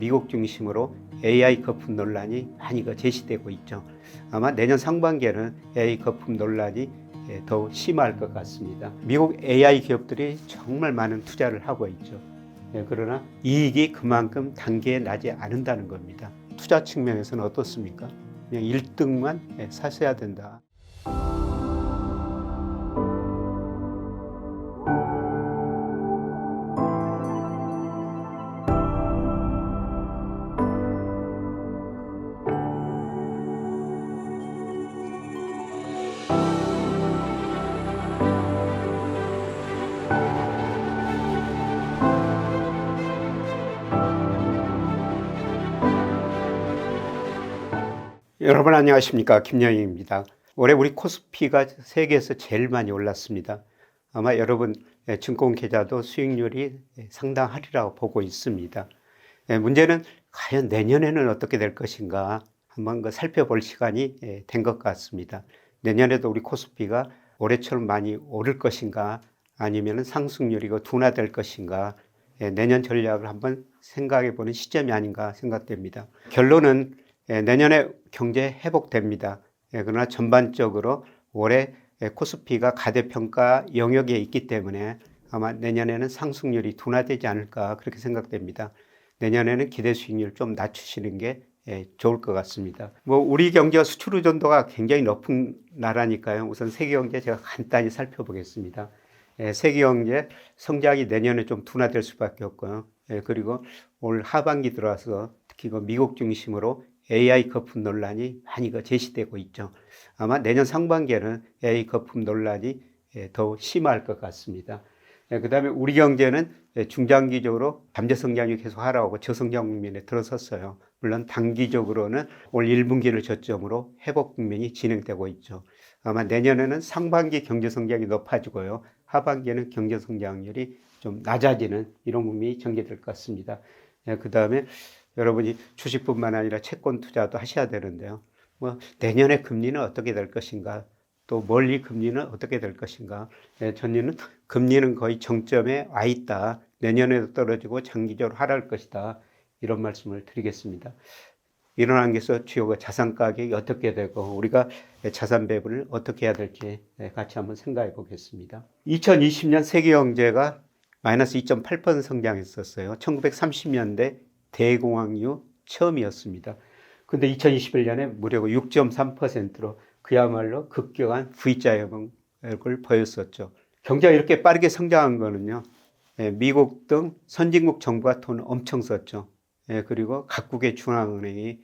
미국 중심으로 AI 거품 논란이 많이 제시되고 있죠. 아마 내년 상반기에는 AI 거품 논란이 더 심할 것 같습니다. 미국 AI 기업들이 정말 많은 투자를 하고 있죠. 그러나 이익이 그만큼 단계에 나지 않는다는 겁니다. 투자 측면에서는 어떻습니까? 그냥 1등만 사셔야 된다. 여러분 안녕하십니까, 김영익입니다. 올해 우리 코스피가 세계에서 제일 많이 올랐습니다. 아마 여러분 증권 계좌도 수익률이 상당하리라고 보고 있습니다. 문제는 과연 내년에는 어떻게 될 것인가 한번 살펴볼 시간이 된 것 같습니다. 내년에도 우리 코스피가 올해처럼 많이 오를 것인가, 아니면 상승률이 둔화될 것인가, 내년 전략을 한번 생각해 보는 시점이 아닌가 생각됩니다. 결론은 내년에 경제 회복됩니다. 그러나 전반적으로 올해 코스피가 가대평가 영역에 있기 때문에 아마 내년에는 상승률이 둔화되지 않을까 그렇게 생각됩니다. 내년에는 기대 수익률 좀 낮추시는 게 좋을 것 같습니다. 우리 경제가 수출 의존도가 굉장히 높은 나라니까요. 우선 세계 경제 제가 간단히 살펴보겠습니다. 세계 경제 성장이 내년에 좀 둔화될 수밖에 없고요. 그리고 올 하반기 들어와서 특히 미국 중심으로 AI 거품 논란이 많이 제시되고 있죠. 아마 내년 상반기에는 AI 거품 논란이 더 심할 것 같습니다. 그 다음에 우리 경제는 중장기적으로 잠재 성장이 계속 하락하고 저성장 국면에 들어섰어요. 물론 단기적으로는 올 1분기를 저점으로 회복 국면이 진행되고 있죠. 아마 내년에는 상반기 경제 성장이 높아지고요. 하반기에는 경제 성장률이 좀 낮아지는 이런 국면이 전개될 것 같습니다. 그 다음에 여러분이 주식뿐만 아니라 채권 투자도 하셔야 되는데요. 내년에 금리는 어떻게 될 것인가, 또 멀리 금리는 어떻게 될 것인가. 전에는 금리는 거의 정점에 와 있다. 내년에도 떨어지고 장기적으로 하락할 것이다. 이런 말씀을 드리겠습니다. 일어난 게서 주요 자산 가격이 어떻게 되고 우리가 자산 배분을 어떻게 해야 될지 같이 한번 생각해 보겠습니다. 2020년 세계 경제가 마이너스 2.8% 성장했었어요. 1930년대 대공황 이후 처음이었습니다. 근데 2021년에 무려 6.3%로 그야말로 급격한 V자 회복을 보였었죠. 경제가 이렇게 빠르게 성장한 거는요, 미국 등 선진국 정부가 돈을 엄청 썼죠. 그리고 각국의 중앙은행이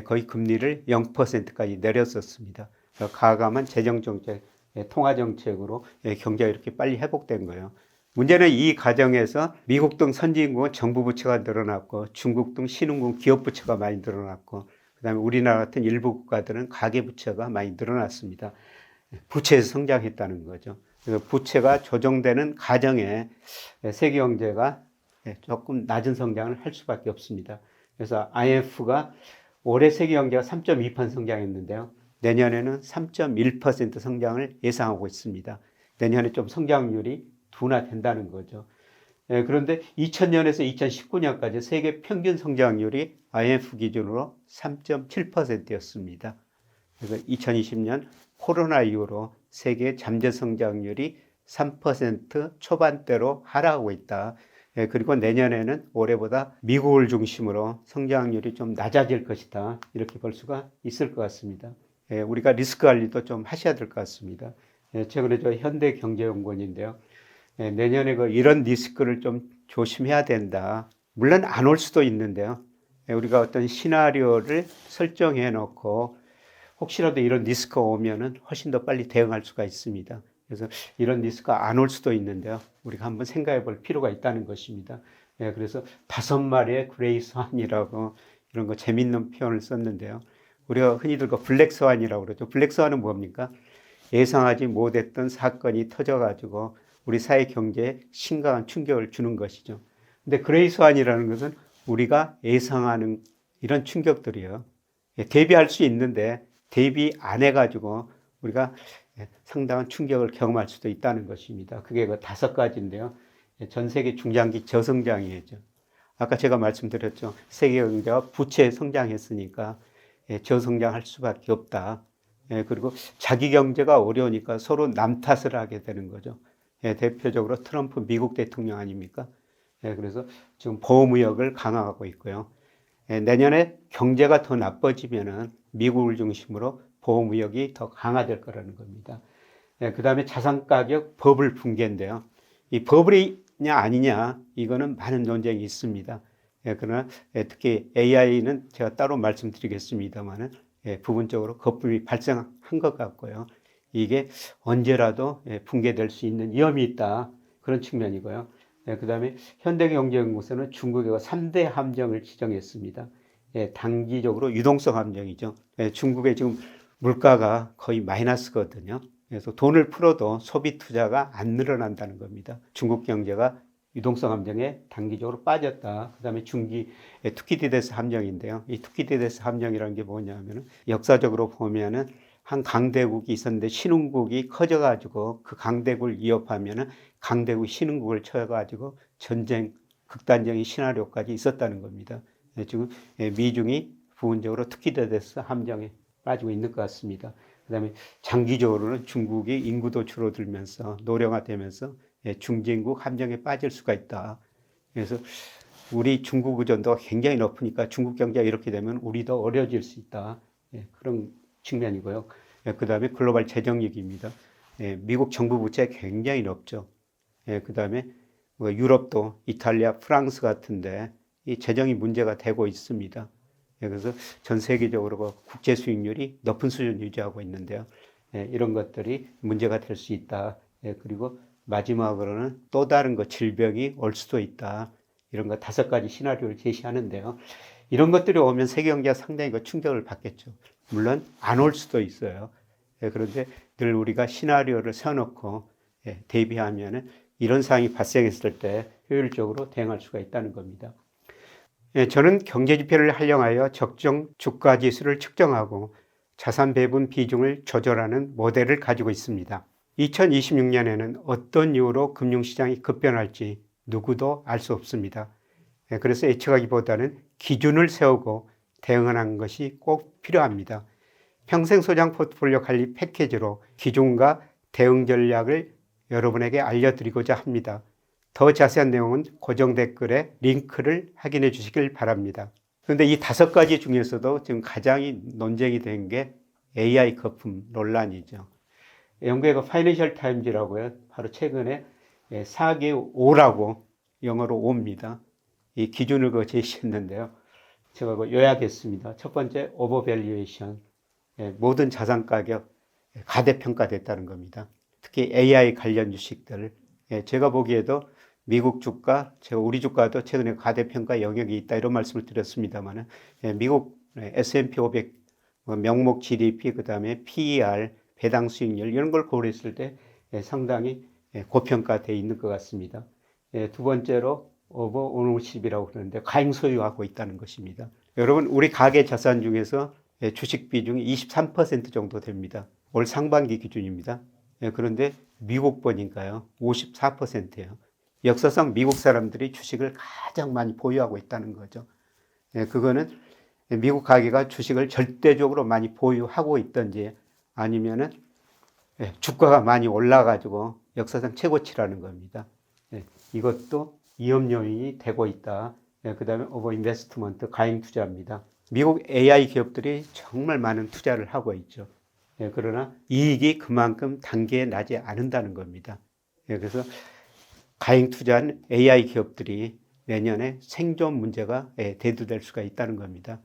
거의 금리를 0%까지 내렸었습니다. 가감한 재정정책, 통화정책으로 경제가 이렇게 빨리 회복된 거예요. 문제는 이 과정에서 미국 등 선진국은 정부 부채가 늘어났고 중국 등 신흥국 기업 부채가 많이 늘어났고 그다음에 우리나라 같은 일부 국가들은 가계 부채가 많이 늘어났습니다. 부채에서 성장했다는 거죠. 그래서 부채가 조정되는 과정에 세계 경제가 조금 낮은 성장을 할 수밖에 없습니다. 그래서 IMF가 올해 세계 경제가 3.2% 성장했는데요. 내년에는 3.1% 성장을 예상하고 있습니다. 내년에 좀 성장률이 둔화된다는 거죠. 그런데 2000년에서 2019년까지 세계 평균 성장률이 IMF 기준으로 3.7%였습니다. 그래서 2020년 코로나 이후로 세계 잠재 성장률이 3% 초반대로 하락하고 있다. 그리고 내년에는 올해보다 미국을 중심으로 성장률이 좀 낮아질 것이다. 이렇게 볼 수가 있을 것 같습니다. 우리가 리스크 관리도 좀 하셔야 될 것 같습니다. 최근에 저 현대경제연구원인데요. 내년에 이런 리스크를 좀 조심해야 된다. 물론 안 올 수도 있는데요. 우리가 어떤 시나리오를 설정해 놓고 혹시라도 이런 리스크가 오면은 훨씬 더 빨리 대응할 수가 있습니다. 그래서 이런 리스크가 안 올 수도 있는데요. 우리가 한번 생각해 볼 필요가 있다는 것입니다. 그래서 5마리의 그레이 스완이라고 이런 거 재밌는 표현을 썼는데요. 우리가 흔히들 블랙 스완이라고 그러죠. 블랙 스완은 뭡니까? 예상하지 못했던 사건이 터져가지고 우리 사회 경제에 심각한 충격을 주는 것이죠. 근데 그레이 스완이라는 것은 우리가 예상하는 이런 충격들이에요. 대비할 수 있는데 대비 안 해가지고 우리가 상당한 충격을 경험할 수도 있다는 것입니다. 그게 5가지인데요. 전 세계 중장기 저성장이죠. 아까 제가 말씀드렸죠. 세계 경제가 부채 성장했으니까 저성장할 수밖에 없다. 그리고 자기 경제가 어려우니까 서로 남 탓을 하게 되는 거죠. 대표적으로 트럼프 미국 대통령 아닙니까? 그래서 지금 보호무역을 강화하고 있고요. 내년에 경제가 더 나빠지면은 미국을 중심으로 보호무역이 더 강화될 거라는 겁니다. 그 다음에 자산가격 버블 붕괴인데요. 이 버블이냐 아니냐 이거는 많은 논쟁이 있습니다. 그러나 특히 AI는 제가 따로 말씀드리겠습니다만은 부분적으로 거품이 발생한 것 같고요. 이게 언제라도 붕괴될 수 있는 위험이 있다. 그런 측면이고요. 그 다음에 현대경제연구소는 중국의 3대 함정을 지정했습니다. 단기적으로 유동성 함정이죠. 중국의 지금 물가가 거의 마이너스거든요. 그래서 돈을 풀어도 소비 투자가 안 늘어난다는 겁니다. 중국 경제가 유동성 함정에 단기적으로 빠졌다. 그 다음에 중기 투키디데스 함정인데요. 이 투키디데스 함정이라는 게 뭐냐면은 역사적으로 보면은 한 강대국이 있었는데 신흥국이 커져가지고 그 강대국을 위협하면은 강대국 신흥국을 쳐가지고 전쟁, 극단적인 시나리오까지 있었다는 겁니다. 지금 미중이 부분적으로 투키디데스 함정에 빠지고 있는 것 같습니다. 그 다음에 장기적으로는 중국이 인구도 줄어들면서 노령화되면서 중진국 함정에 빠질 수가 있다. 그래서 우리 중국 의존도가 굉장히 높으니까 중국 경제가 이렇게 되면 우리도 어려워질 수 있다. 그런 측면이고요. 그 다음에 글로벌 재정위기입니다. 미국 정부 부채 굉장히 높죠. 그 다음에 유럽도 이탈리아, 프랑스 같은데 이 재정이 문제가 되고 있습니다. 그래서 전 세계적으로 국제 수익률이 높은 수준 유지하고 있는데요. 이런 것들이 문제가 될 수 있다. 그리고 마지막으로는 또 다른 질병이 올 수도 있다. 이런 거 5가지 시나리오를 제시하는데요. 이런 것들이 오면 세계 경제가 상당히 충격을 받겠죠. 물론 안 올 수도 있어요. 그런데 늘 우리가 시나리오를 세워놓고 대비하면 이런 상황이 발생했을 때 효율적으로 대응할 수가 있다는 겁니다. 저는 경제지표를 활용하여 적정 주가지수를 측정하고 자산 배분 비중을 조절하는 모델을 가지고 있습니다. 2026년에는 어떤 이유로 금융시장이 급변할지 누구도 알 수 없습니다. 그래서 예측하기보다는 기준을 세우고 대응하는 것이 꼭 필요합니다. 평생소장 포트폴리오 관리 패키지로 기준과 대응 전략을 여러분에게 알려드리고자 합니다. 더 자세한 내용은 고정 댓글에 링크를 확인해 주시길 바랍니다. 그런데 이 5가지 중에서도 지금 가장 논쟁이 된 게 AI 거품 논란이죠. 영국의 파이낸셜 타임즈라고요. 바로 최근에 4개 5라고 영어로 5입니다. 이 기준을 제시했는데요. 제가 요약했습니다. 첫 번째, 오버밸류에이션. 모든 자산 가격 가대평가됐다는 겁니다. 특히 AI 관련 주식들. 제가 보기에도 미국 주가, 우리 주가도 최근에 가대평가 영역이 있다 이런 말씀을 드렸습니다만 미국 S&P 500 명목 GDP 그 다음에 PER 배당 수익률 이런 걸 고려했을 때 상당히 고평가되어 있는 것 같습니다. 두 번째로 오버 오너십이라고 그러는데 과잉 소유하고 있다는 것입니다. 여러분 우리 가계 자산 중에서 주식 비중이 23% 정도 됩니다. 올 상반기 기준입니다. 그런데 미국 보니까요 54%예요. 역사상 미국 사람들이 주식을 가장 많이 보유하고 있다는 거죠. 그거는 미국 가계가 주식을 절대적으로 많이 보유하고 있든지 아니면은 주가가 많이 올라가지고 역사상 최고치라는 겁니다. 이것도 위험 요인이 되고 있다. 그 다음에 오버 인베스트먼트 과잉 투자입니다. 미국 AI 기업들이 정말 많은 투자를 하고 있죠. 그러나 이익이 그만큼 단계에 나지 않는다는 겁니다. 그래서 과잉 투자한 AI 기업들이 내년에 생존 문제가 대두될 수가 있다는 겁니다.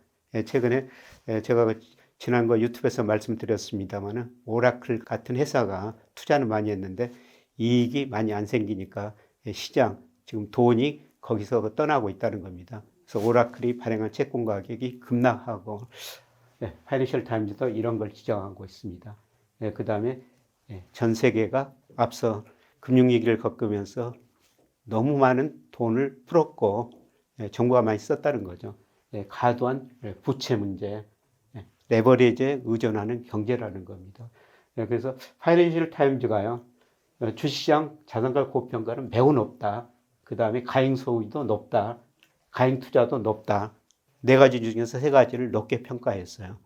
최근에 제가 지난번 유튜브에서 말씀드렸습니다만 오라클 같은 회사가 투자는 많이 했는데 이익이 많이 안 생기니까 시장 지금 돈이 거기서 떠나고 있다는 겁니다. 그래서 오라클이 발행한 채권 가격이 급락하고 파이낸셜 타임즈도 이런 걸 지적하고 있습니다. 그 다음에 전 세계가 앞서 금융위기를 겪으면서 너무 많은 돈을 풀었고 정부가 많이 썼다는 거죠. 과도한 부채 문제, 레버리지에 의존하는 경제라는 겁니다. 그래서 파이낸셜 타임즈가요, 주식시장 자산가 고평가는 매우 높다. 그 다음에 과잉 소유도 높다. 가행 투자도 높다. 네 가지 중에서 세 가지를 높게 평가했어요.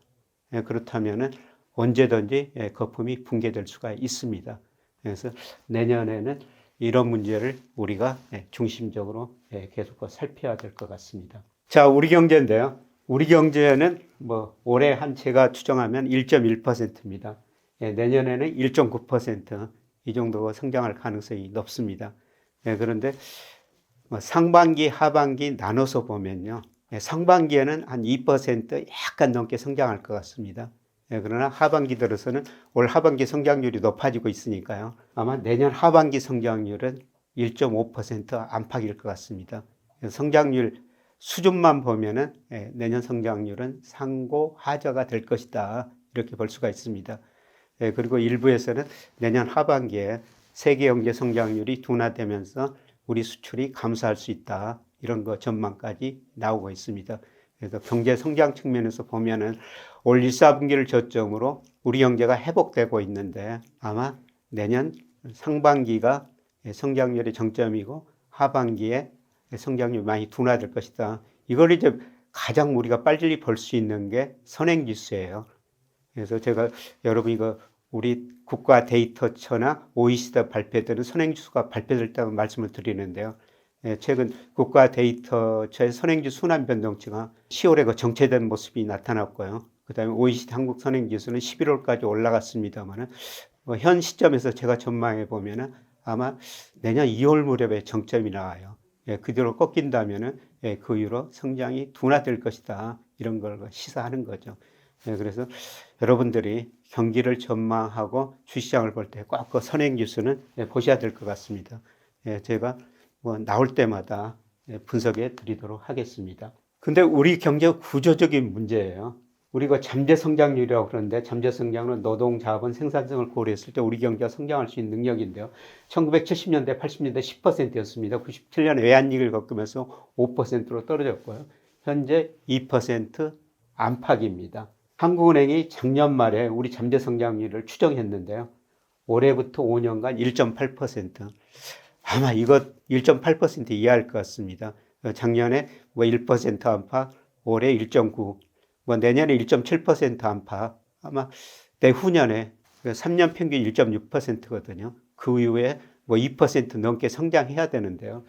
그렇다면은 언제든지 거품이 붕괴될 수가 있습니다. 그래서 내년에는 이런 문제를 우리가 중심적으로 계속 살펴야 될 것 같습니다. 자, 우리 경제인데요. 우리 경제는 뭐 올해 한 제가 추정하면 1.1%입니다. 내년에는 1.9% 이 정도 성장할 가능성이 높습니다. 그런데 상반기, 하반기 나눠서 보면요. 상반기에는 한 2% 약간 넘게 성장할 것 같습니다. 그러나 하반기 들어서는 올 하반기 성장률이 높아지고 있으니까요. 아마 내년 하반기 성장률은 1.5% 안팎일 것 같습니다. 성장률 수준만 보면은 내년 성장률은 상고하저가 될 것이다. 이렇게 볼 수가 있습니다. 그리고 일부에서는 내년 하반기에 세계 경제 성장률이 둔화되면서 우리 수출이 감소할 수 있다. 이런 거 전망까지 나오고 있습니다. 그래서 경제 성장 측면에서 보면은 올 1, 4분기를 저점으로 우리 경제가 회복되고 있는데 아마 내년 상반기가 성장률의 정점이고 하반기에 성장률이 많이 둔화될 것이다. 이걸 이제 가장 우리가 빨리 볼 수 있는 게 선행지수예요. 그래서 제가 여러분 이거 우리 국가데이터처나 OECD 발표되는 선행지수가 발표될 때만 말씀을 드리는데요. 최근 국가데이터처의 선행지수 순환 변동치가 10월에 그 정체된 모습이 나타났고요. 그 다음에 OECD 한국 선행지수는 11월까지 올라갔습니다만 현 시점에서 제가 전망해 보면은 아마 내년 2월 무렵에 정점이 나와요. 그대로 꺾인다면은 그 이후로 성장이 둔화될 것이다. 이런 걸 시사하는 거죠. 그래서 여러분들이 경기를 전망하고 주시장을 볼 때 꼭 그 선행지수는 보셔야 될 것 같습니다. 제가 뭐 나올 때마다 분석해 드리도록 하겠습니다. 근데 우리 경제 구조적인 문제예요. 우리가 잠재 성장률이라고 그러는데 잠재 성장은 노동, 자본, 생산성을 고려했을 때 우리 경제가 성장할 수 있는 능력인데요. 1970년대, 80년대 10%였습니다. 97년 외환위기를 겪으면서 5%로 떨어졌고요. 현재 2% 안팎입니다. 한국은행이 작년 말에 우리 잠재 성장률을 추정했는데요. 올해부터 5년간 1.8%. 아마 이거 1.8% 이하일 것 같습니다. 작년에 뭐 1% 안팎, 올해 1.9%. 뭐 내년에 1.7% 안팎, 아마 내후년에 3년 평균 1.6%거든요. 그 이후에 뭐 2% 넘게 성장해야 되는데요.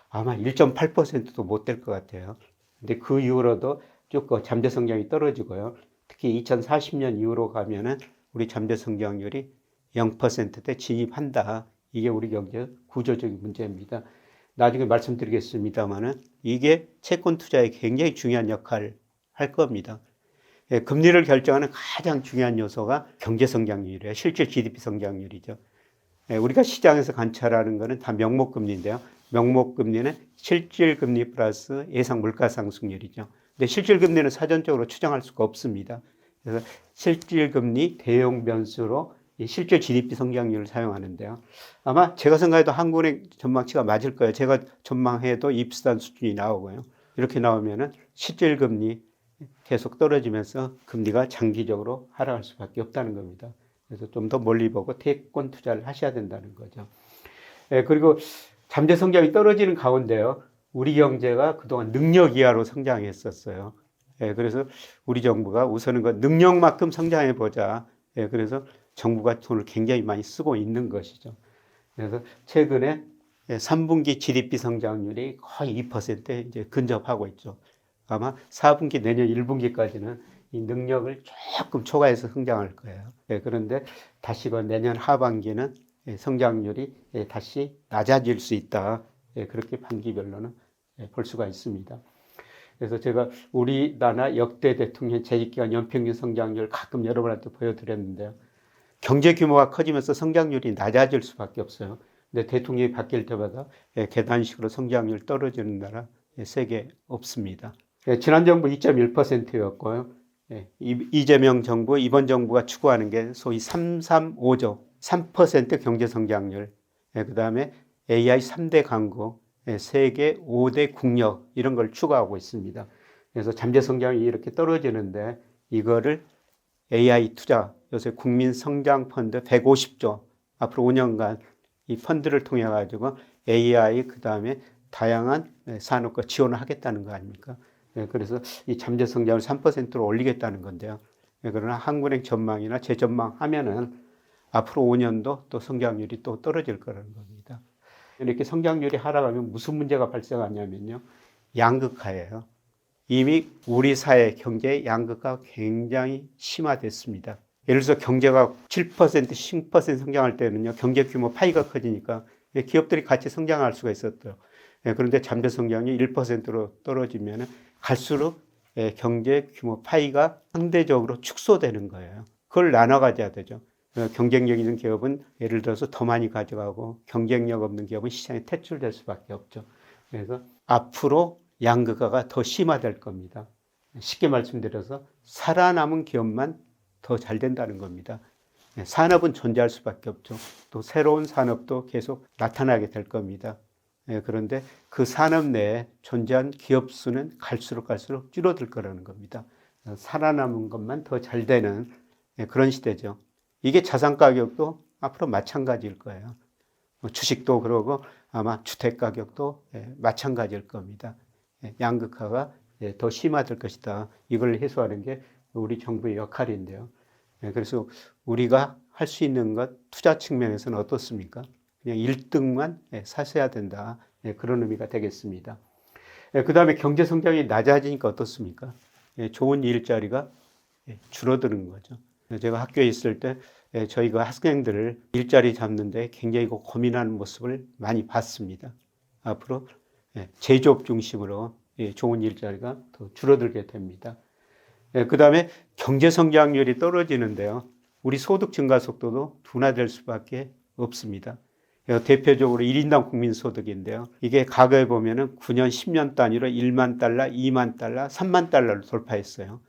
아마 1.8%도 못 될 것 같아요. 근데 그 이후로도 쭉 잠재 성장이 떨어지고요. 특히 2040년 이후로 가면은 우리 잠재 성장률이 0%대 진입한다. 이게 우리 경제 구조적인 문제입니다. 나중에 말씀드리겠습니다만은 이게 채권 투자에 굉장히 중요한 역할을 할 겁니다. 금리를 결정하는 가장 중요한 요소가 경제 성장률이에요. 실질 GDP 성장률이죠. 우리가 시장에서 관찰하는 것은 다 명목금리인데요. 명목금리는 실질금리 플러스 예상 물가상승률이죠. 근데 실질금리는 사전적으로 추정할 수가 없습니다. 그래서 실질금리 대용 변수로 실제 GDP 성장률을 사용하는데요. 아마 제가 생각해도 한국은행 전망치가 맞을 거예요. 제가 전망해도 이 비슷한 수준이 나오고요. 이렇게 나오면은 실질금리 계속 떨어지면서 금리가 장기적으로 하락할 수밖에 없다는 겁니다. 그래서 좀 더 멀리 보고 채권 투자를 하셔야 된다는 거죠. 그리고 잠재 성장이 떨어지는 가운데요. 우리 경제가 그동안 능력 이하로 성장했었어요. 그래서 우리 정부가 우선은 그 능력만큼 성장해 보자. 그래서 정부가 돈을 굉장히 많이 쓰고 있는 것이죠. 그래서 최근에 3분기 GDP 성장률이 거의 2%에 이제 근접하고 있죠. 아마 4분기 내년 1분기까지는 이 능력을 조금 초과해서 성장할 거예요. 그런데 다시 내년 하반기는 성장률이 다시 낮아질 수 있다. 그렇게 반기별로는 볼 수가 있습니다. 그래서 제가 우리나라 역대 대통령 재직기간 연평균 성장률 가끔 여러분한테 보여드렸는데요. 경제 규모가 커지면서 성장률이 낮아질 수밖에 없어요. 근데 대통령이 바뀔 때마다 계단식으로 성장률 떨어지는 나라 세계 없습니다. 지난 정부 2.1%였고요. 이재명 정부, 이번 정부가 추구하는 게 소위 335조, 3% 경제 성장률, 그 다음에 AI 3대 강국, 세계 5대 국력 이런 걸 추구하고 있습니다. 그래서 잠재 성장이 이렇게 떨어지는데 이거를 AI 투자, 요새 국민 성장 펀드 150조, 앞으로 5년간 이 펀드를 통해 가지고 AI 그 다음에 다양한 산업과 지원을 하겠다는 거 아닙니까? 그래서 이 잠재 성장을 3%로 올리겠다는 건데요. 그러나 한국은행 전망이나 제 전망하면은 앞으로 5년도 또 성장률이 또 떨어질 거라는 겁니다. 이렇게 성장률이 하락하면 무슨 문제가 발생하냐면요. 양극화예요. 이미 우리 사회 경제의 양극화가 굉장히 심화됐습니다. 예를 들어서 경제가 7%, 10% 성장할 때는요. 경제 규모 파이가 커지니까 기업들이 같이 성장할 수가 있었죠. 그런데 잠재 성장이 1%로 떨어지면 갈수록 경제 규모 파이가 상대적으로 축소되는 거예요. 그걸 나눠 가져야 되죠. 경쟁력 있는 기업은 예를 들어서 더 많이 가져가고 경쟁력 없는 기업은 시장에 퇴출될 수밖에 없죠. 그래서 앞으로 양극화가 더 심화될 겁니다. 쉽게 말씀드려서 살아남은 기업만 더 잘 된다는 겁니다. 산업은 존재할 수밖에 없죠. 또 새로운 산업도 계속 나타나게 될 겁니다. 그런데 그 산업 내에 존재한 기업 수는 갈수록 줄어들 거라는 겁니다. 살아남은 것만 더 잘 되는 그런 시대죠. 이게 자산 가격도 앞으로 마찬가지일 거예요. 주식도 그러고 아마 주택 가격도 마찬가지일 겁니다. 양극화가 더 심화될 것이다. 이걸 해소하는 게 우리 정부의 역할인데요. 그래서 우리가 할 수 있는 것 투자 측면에서는 어떻습니까? 그냥 1등만 사셔야 된다. 그런 의미가 되겠습니다. 그 다음에 경제 성장이 낮아지니까 어떻습니까? 좋은 일자리가 줄어드는 거죠. 제가 학교에 있을 때 저희가 학생들을 일자리 잡는데 굉장히 고민하는 모습을 많이 봤습니다. 앞으로 제조업 중심으로 좋은 일자리가 더 줄어들게 됩니다. 그 다음에 경제 성장률이 떨어지는데요. 우리 소득 증가 속도도 둔화될 수밖에 없습니다. 대표적으로 1인당 국민소득인데요. 이게 과거에 보면은 9년, 10년 단위로 1만 달러, 2만 달러, 3만 달러를 돌파했어요.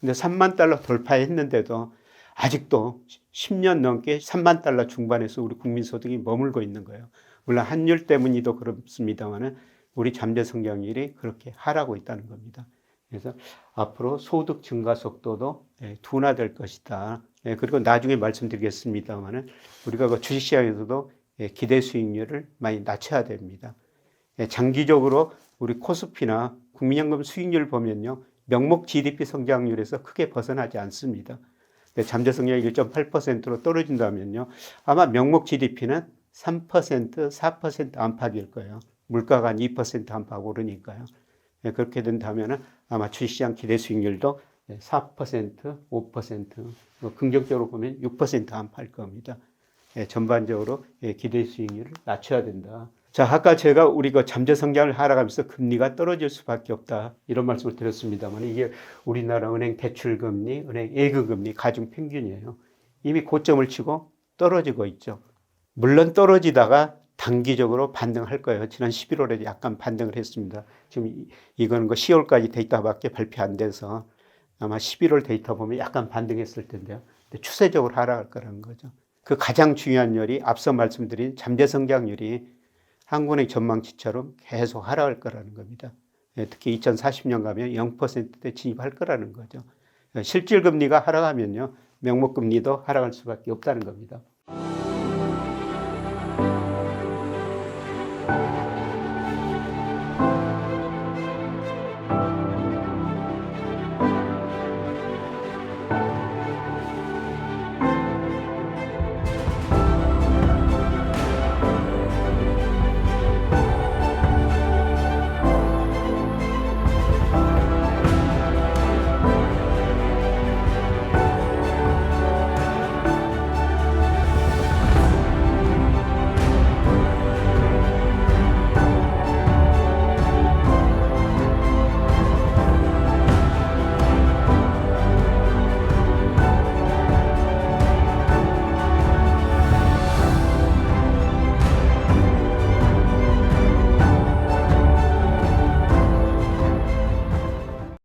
근데 3만 달러 돌파했는데도 아직도 10년 넘게 3만 달러 중반에서 우리 국민소득이 머물고 있는 거예요. 물론 환율 때문이도 그렇습니다만은 우리 잠재 성장률이 그렇게 하락하고 있다는 겁니다. 그래서 앞으로 소득 증가 속도도 둔화될 것이다. 그리고 나중에 말씀드리겠습니다만은 우리가 그 주식시장에서도 기대 수익률을 많이 낮춰야 됩니다. 장기적으로 우리 코스피나 국민연금 수익률 보면요. 명목 GDP 성장률에서 크게 벗어나지 않습니다. 잠재 성장이 1.8%로 떨어진다면요. 아마 명목 GDP는 3%, 4% 안팎일 거예요. 물가가 한 2% 안팎 오르니까요. 그렇게 된다면 아마 주식시장 기대 수익률도 4%, 5%, 긍정적으로 보면 6% 안팎일 겁니다. 전반적으로 기대 수익률을 낮춰야 된다. 자, 아까 제가 우리가 잠재 성장을 하락하면서 금리가 떨어질 수밖에 없다. 이런 말씀을 드렸습니다만 이게 우리나라 은행 대출금리, 은행 예금금리 가중 평균이에요. 이미 고점을 치고 떨어지고 있죠. 물론 떨어지다가 단기적으로 반등할 거예요. 지난 11월에 약간 반등을 했습니다. 지금 이거는 10월까지 데이터밖에 발표 안 돼서 아마 11월 데이터 보면 약간 반등했을 텐데요. 근데 추세적으로 하락할 거라는 거죠. 그 가장 중요한 열이 앞서 말씀드린 잠재 성장률이 한국은행 전망치처럼 계속 하락할 거라는 겁니다. 특히 2040년 가면 0%대 진입할 거라는 거죠. 실질금리가 하락하면요. 명목금리도 하락할 수밖에 없다는 겁니다.